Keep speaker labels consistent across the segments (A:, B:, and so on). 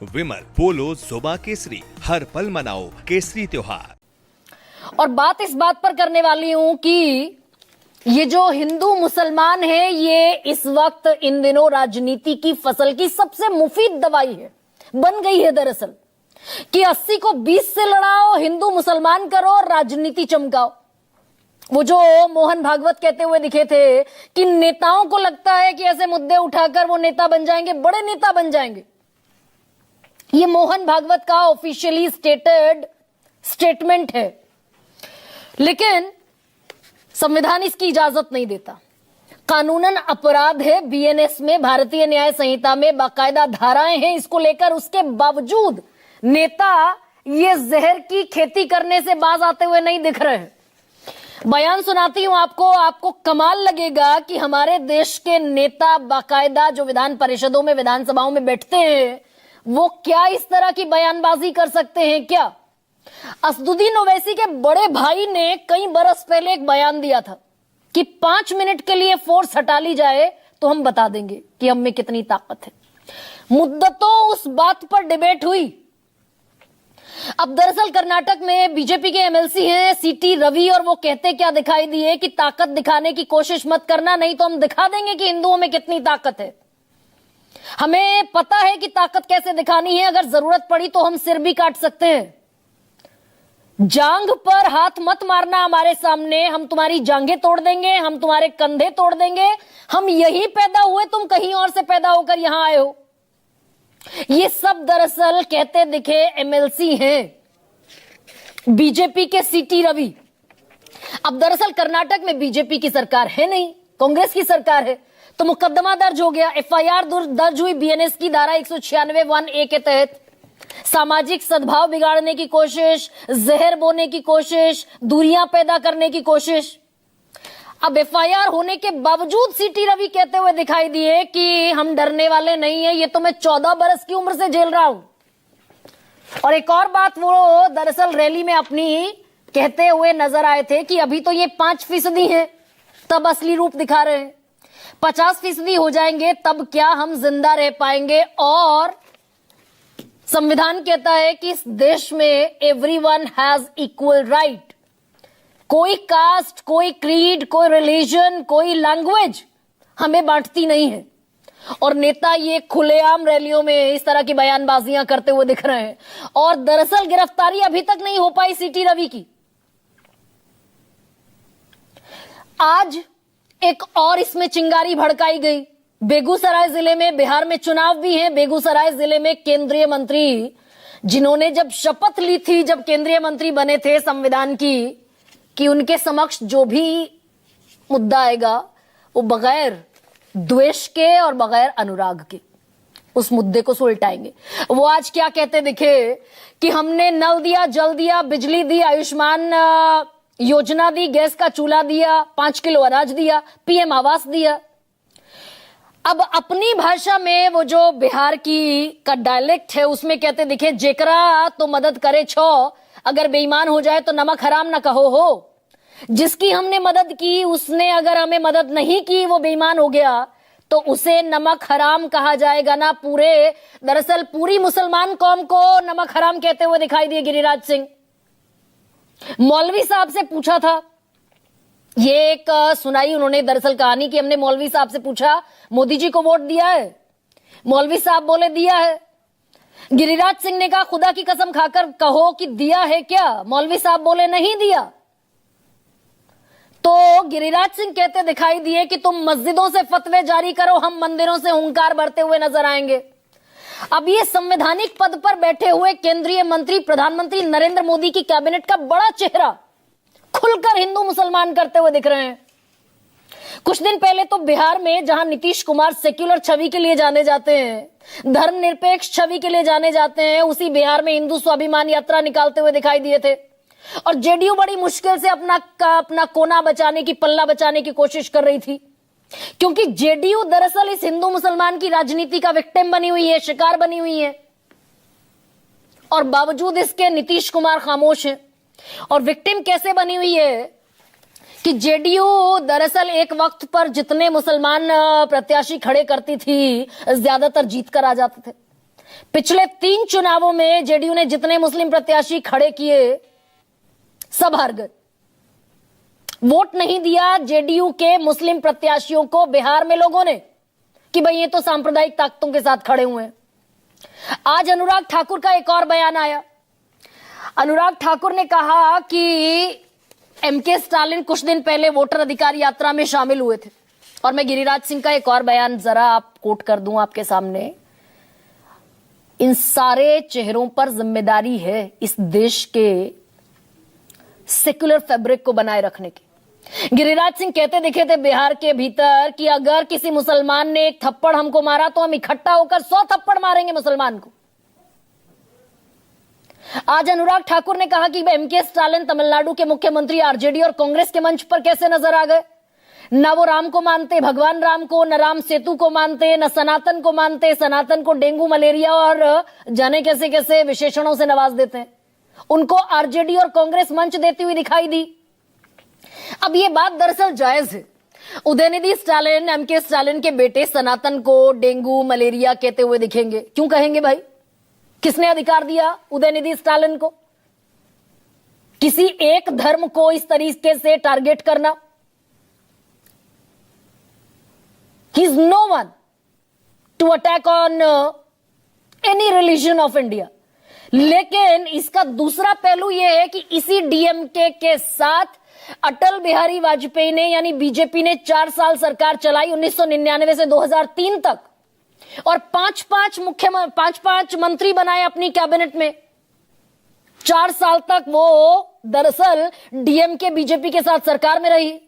A: विमल पोलो जुबा केसरी, हर पल मनाओ केसरी त्योहार।
B: और बात इस बात पर करने वाली हूं कि ये जो हिंदू मुसलमान है, ये इस वक्त इन दिनों राजनीति की फसल की सबसे मुफीद दवाई है, बन गई है दरअसल, कि 80 को 20 से लड़ाओ, हिंदू मुसलमान करो और राजनीति चमकाओ। वो जो मोहन भागवत कहते हुए दिखे थे कि नेताओं को लगता है कि ऐसे मुद्दे उठाकर वो नेता बन जाएंगे, बड़े नेता बन जाएंगे। ये मोहन भागवत का ऑफिशियली स्टेटेड स्टेटमेंट है, लेकिन संविधान इसकी इजाजत नहीं देता। कानूनन अपराध है। बीएनएस में, भारतीय न्याय संहिता में बाकायदा धाराएं हैं इसको लेकर। उसके बावजूद नेता ये जहर की खेती करने से बाज आते हुए नहीं दिख रहे हैं। बयान सुनाती हूं आपको कमाल लगेगा कि हमारे देश के नेता बाकायदा जो विधान परिषदों में, विधानसभाओं में बैठते हैं, वो क्या इस तरह की बयानबाजी कर सकते हैं क्या? असदुद्दीन ओवैसी के बड़े भाई ने कई बरस पहले एक बयान दिया था कि 5 मिनट के लिए फोर्स हटा ली जाए तो हम बता देंगे कि हम में कितनी ताकत है। मुद्दतों उस बात पर डिबेट हुई। अब दरअसल कर्नाटक में बीजेपी के एमएलसी हैं सीटी रवि, और वो कहते क्या दिखाई दिए कि ताकत दिखाने की कोशिश मत करना, नहीं तो हम दिखा देंगे कि हिंदुओं में कितनी ताकत है। हमें पता है कि ताकत कैसे दिखानी है, अगर जरूरत पड़ी तो हम सिर भी काट सकते हैं। जांग पर हाथ मत मारना हमारे सामने, हम तुम्हारी जांघें तोड़ देंगे, हम तुम्हारे कंधे तोड़ देंगे। हम यही पैदा हुए, तुम कहीं और से पैदा होकर यहां आए हो। ये सब दरअसल कहते दिखे एमएलसी हैं बीजेपी के सीटी रवि। अब दरअसल कर्नाटक में बीजेपी की सरकार है नहीं, कांग्रेस की सरकार है, तो मुकदमा दर्ज हो गया, एफआईआर दर्ज हुई बीएनएस की धारा 196(1)(a) के तहत। सामाजिक सद्भाव बिगाड़ने की कोशिश, जहर बोने की कोशिश, दूरियां पैदा करने की कोशिश। अब एफआईआर होने के बावजूद सीटी रवि कहते हुए दिखाई दिए कि हम डरने वाले नहीं है, ये तो मैं 14 बरस की उम्र से झेल रहा हूं। और एक और बात, वो दरअसल रैली में अपनी कहते हुए नजर आए थे कि अभी तो ये 5% है, तब असली रूप दिखा रहे हैं। 50% हो जाएंगे तब क्या हम जिंदा रह पाएंगे। और संविधान कहता है कि इस देश में एवरीवन हैज इक्वल राइट। कोई कास्ट, कोई क्रीड, कोई रिलीजन, कोई लैंग्वेज हमें बांटती नहीं है। और नेता ये खुलेआम रैलियों में इस तरह की बयानबाजियां करते हुए दिख रहे हैं। और दरअसल गिरफ्तारी अभी तक नहीं हो पाई सीटी रवि की। आज एक और इसमें चिंगारी भड़काई गई बेगूसराय जिले में। बिहार में चुनाव भी है। बेगूसराय जिले में केंद्रीय मंत्री, जिन्होंने जब शपथ ली थी, जब केंद्रीय मंत्री बने थे संविधान की, कि उनके समक्ष जो भी मुद्दा आएगा वो बगैर द्वेष के और बगैर अनुराग के उस मुद्दे को सुलटाएंगे। वो आज क्या कहते दिखे कि हमने नल दिया, जल दिया, बिजली दी, आयुष्मान योजना दी, गैस का चूल्हा दिया, 5 किलो अनाज दिया, पीएम आवास दिया। अब अपनी भाषा में वो जो बिहार की का डायलेक्ट है उसमें कहते दिखे, जेकरा तो मदद करे छो, अगर बेईमान हो जाए तो नमक हराम ना कहो हो। जिसकी हमने मदद की उसने अगर हमें मदद नहीं की, वो बेईमान हो गया, तो उसे नमक हराम कहा जाएगा ना। दरअसल पूरी मुसलमान कौम को नमक हराम कहते हुए दिखाई दिए गिरिराज सिंह। मौलवी साहब से पूछा था, ये एक सुनाई उन्होंने दरअसल कहानी कि हमने मौलवी साहब से पूछा, मोदी जी को वोट दिया है? मौलवी साहब बोले दिया है। गिरिराज सिंह ने कहा, खुदा की कसम खाकर कहो कि दिया है क्या? मौलवी साहब बोले नहीं दिया। तो गिरिराज सिंह कहते दिखाई दिए कि तुम मस्जिदों से फतवे जारी करो, हम मंदिरों से हुंकार भरते हुए नजर आएंगे। अब ये संवैधानिक पद पर बैठे हुए केंद्रीय मंत्री, प्रधानमंत्री नरेंद्र मोदी की कैबिनेट का बड़ा चेहरा खुलकर हिंदू मुसलमान करते हुए दिख रहे हैं। कुछ दिन पहले तो बिहार में, जहां नीतीश कुमार सेक्युलर छवि के लिए जाने जाते हैं, धर्मनिरपेक्ष छवि के लिए जाने जाते हैं, उसी बिहार में हिंदू स्वाभिमान यात्रा निकालते हुए दिखाई दिए थे। और जेडीयू बड़ी मुश्किल से अपना कोना बचाने की, पल्ला बचाने की कोशिश कर रही थी, क्योंकि जेडीयू दरअसल इस हिंदू मुसलमान की राजनीति का विक्टिम बनी हुई है, शिकार बनी हुई है। और बावजूद इसके नीतीश कुमार खामोश हैं। और विक्टिम कैसे बनी हुई है कि जेडीयू दरअसल एक वक्त पर जितने मुसलमान प्रत्याशी खड़े करती थी, ज्यादातर जीत कर आ जाते थे। पिछले 3 चुनावों में जेडीयू ने जितने मुस्लिम प्रत्याशी खड़े किए सब हार गए। वोट नहीं दिया जेडीयू के मुस्लिम प्रत्याशियों को बिहार में लोगों ने कि भाई ये तो सांप्रदायिक ताकतों के साथ खड़े हुए हैं। आज अनुराग ठाकुर का एक और बयान आया। अनुराग ठाकुर ने कहा कि एमके स्टालिन कुछ दिन पहले वोटर अधिकार यात्रा में शामिल हुए थे। और मैं गिरिराज सिंह का एक और बयान जरा आप कोट कर दूं आपके सामने। इन सारे चेहरों पर जिम्मेदारी है इस देश के सेक्युलर फैब्रिक को बनाए रखने की। गिरिराज सिंह कहते दिखे थे बिहार के भीतर कि अगर किसी मुसलमान ने एक थप्पड़ हमको मारा तो हम इकट्ठा होकर 100 थप्पड़ मारेंगे मुसलमान को। आज अनुराग ठाकुर ने कहा कि एमके स्टालिन तमिलनाडु के मुख्यमंत्री आरजेडी और कांग्रेस के मंच पर कैसे नजर आ गए। न वो राम को मानते, भगवान राम को, न राम सेतु को मानते, न सनातन को मानते। सनातन को डेंगू, मलेरिया और जाने कैसे कैसे विशेषणों से नवाज देते हैं। उनको आरजेडी और कांग्रेस मंच देती हुई दिखाई दी। अब ये बात दरअसल जायज है। उदयनिधि स्टालिन, एमके स्टालिन के बेटे सनातन को डेंगू, मलेरिया कहते हुए दिखेंगे। क्यों कहेंगे भाई? किसने अधिकार दिया उदयनिधि स्टालिन को किसी एक धर्म को इस तरीके से टारगेट करना? He is no one to attack on any religion of India. लेकिन इसका दूसरा पहलू यह है कि इसी डीएमके के साथ अटल बिहारी वाजपेयी ने यानी बीजेपी ने 4 साल सरकार चलाई 1999 से 2003 तक और 5-5 मंत्री बनाए अपनी कैबिनेट में। 4 साल तक वो दरअसल डीएमके बीजेपी के साथ सरकार में रही।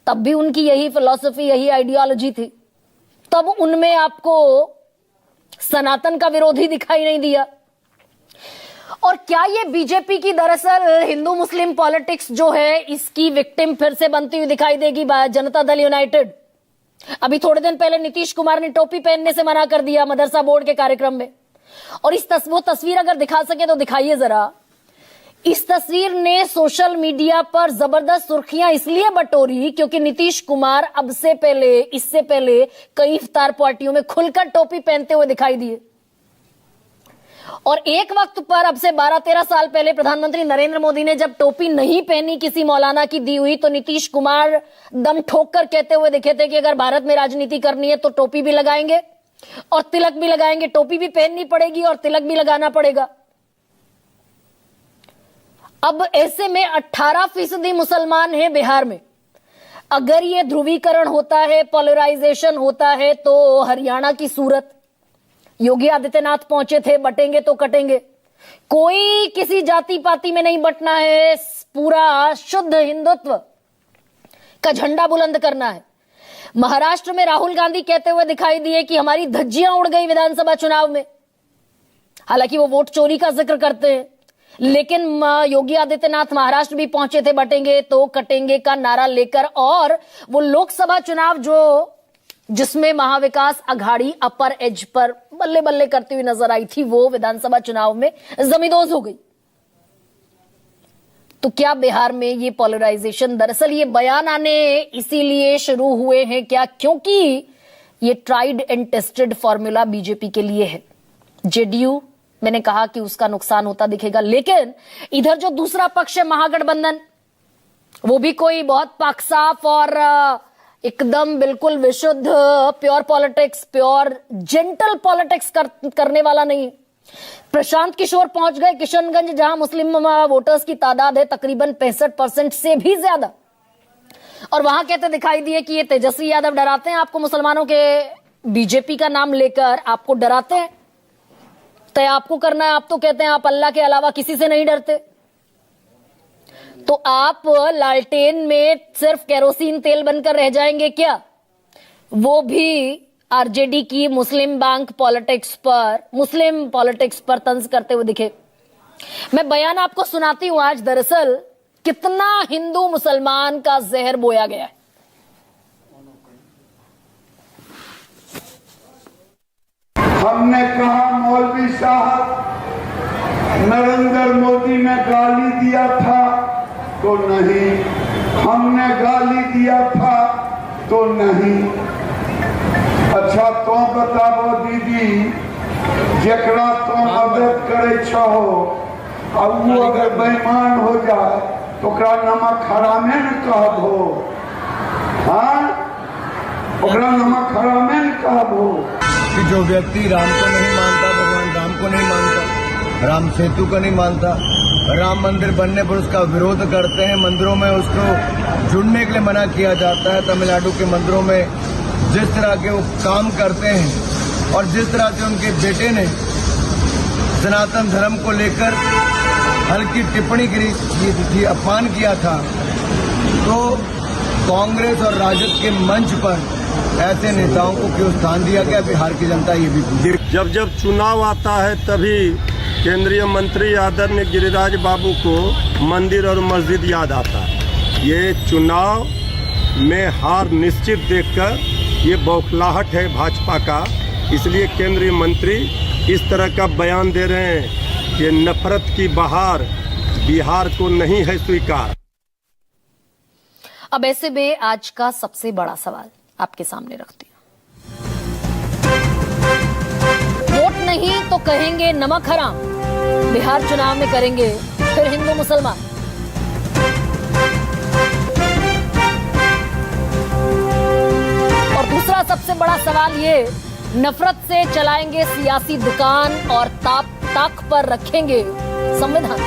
B: तब भी उनकी यही फिलॉसफी, यही आइडियोलॉजी थी। तब उनमें आपको सनातन का विरोधी दिखाई नहीं दिया। और क्या ये बीजेपी की दरअसल हिंदू मुस्लिम पॉलिटिक्स जो है इसकी विक्टिम फिर से बनती हुई दिखाई देगी जनता दल यूनाइटेड? अभी थोड़े दिन पहले नीतीश कुमार ने टोपी पहनने से मना कर दिया मदरसा बोर्ड के कार्यक्रम में। और वो तस्वीर अगर दिखा सके तो दिखाइए जरा। इस तस्वीर ने सोशल मीडिया पर जबरदस्त सुर्खियां इसलिए बटोरी क्योंकि नीतीश कुमार इससे पहले कई इफ्तार पार्टियों में खुलकर टोपी पहनते हुए दिखाई दिए। और एक वक्त पर अब से 12-13 साल पहले प्रधानमंत्री नरेंद्र मोदी ने जब टोपी नहीं पहनी किसी मौलाना की दी हुई तो नीतीश कुमार दम ठोक कर कहते हुए दिखे थे कि अगर भारत में राजनीति करनी है तो टोपी भी लगाएंगे और तिलक भी लगाएंगे। टोपी भी पहननी पड़ेगी और तिलक भी लगाना पड़ेगा। अब ऐसे में 18% मुसलमान हैं बिहार में। अगर ये ध्रुवीकरण होता है, पोलराइजेशन होता है तो हरियाणा की सूरत, योगी आदित्यनाथ पहुंचे थे, बटेंगे तो कटेंगे। कोई किसी जाति पाति में नहीं बटना है, पूरा शुद्ध हिंदुत्व का झंडा बुलंद करना है। महाराष्ट्र में राहुल गांधी कहते हुए दिखाई दिए कि हमारी धज्जियां उड़ गई विधानसभा चुनाव में। हालांकि वो वोट चोरी का जिक्र करते हैं, लेकिन योगी आदित्यनाथ महाराष्ट्र भी पहुंचे थे बटेंगे तो कटेंगे का नारा लेकर। और वो लोकसभा चुनाव जिसमें महाविकास अघाड़ी अपर एज पर बल्ले बल्ले करती हुई नजर आई थी, वो विधानसभा चुनाव में जमींदोज हो गई। तो क्या बिहार में ये पोलराइजेशन, दरअसल ये बयान आने इसीलिए शुरू हुए हैं क्या? क्योंकि ये tried and tested formula BJP के लिए है। जेडीयू, मैंने कहा कि उसका नुकसान होता दिखेगा, लेकिन इधर जो दूसरा पक्ष है महागठबंधन, वो भी कोई बहुत पाक साफ और एकदम बिल्कुल विशुद्ध pure politics, pure gentle politics करने वाला नहीं। प्रशांत किशोर पहुंच गए किशनगंज, जहां मुस्लिम वोटर्स की तादाद है तकरीबन 65% से भी ज्यादा। और वहां कहते दिखाई दिए कि ये तेजस्वी यादव डराते हैं आपको मुसलमानों के, बीजेपी का नाम लेकर आपको डराते हैं। तय आपको करना है। आप तो कहते हैं आप अल्लाह के अलावा किसी से नहीं डरते। तो आप लालटेन में सिर्फ केरोसिन तेल बनकर रह जाएंगे क्या? वो भी आरजेडी की मुस्लिम पॉलिटिक्स पर तंज करते हुए दिखे। मैं बयान आपको सुनाती हूं आज दरअसल कितना हिंदू मुसलमान का जहर बोया गया है।
C: हमने कहा मौलवी साहब नरेंद्र मोदी ने गाली दिया था तो नहीं, हमने गाली दिया था तो नहीं। अच्छा तो बताओ दीदी, जकरा तो मदद करे छो और वो अगर बेईमान हो जाए तो ओकरा नमक हरामे न कहबो। हाँ, ओकरा नमक हरामे न कहबो।
D: कि जो व्यक्ति राम को नहीं मानता, भगवान राम को नहीं मानता, राम सेतु को नहीं मानता, राम मंदिर बनने पर उसका विरोध करते हैं, मंदिरों में उसको जुड़ने के लिए मना किया जाता है। तमिलनाडु के मंदिरों में जिस तरह के वो काम करते हैं और जिस तरह से उनके बेटे ने सनातन धर्म को लेकर हल्की टिप्पणी की, अपमान किया था, तो कांग्रेस और राजद के मंच पर ऐसे नेताओं को क्यों स्थान दिया गया, बिहार की जनता ये भी पूछे।
E: जब चुनाव आता है तभी केंद्रीय मंत्री आदरणीय गिरिराज बाबू को मंदिर और मस्जिद याद आता है। ये चुनाव में हार निश्चित देखकर ये बौखलाहट है भाजपा का, इसलिए केंद्रीय मंत्री इस तरह का बयान दे रहे हैं कि नफरत की बहार बिहार को नहीं है स्वीकार।
B: अब ऐसे में आज का सबसे बड़ा सवाल आपके सामने रखती हूं। वोट नहीं तो कहेंगे नमक हराम, बिहार चुनाव में करेंगे फिर हिंदू मुसलमान। और दूसरा सबसे बड़ा सवाल ये, नफरत से चलाएंगे सियासी दुकान और ताक पर रखेंगे संविधान।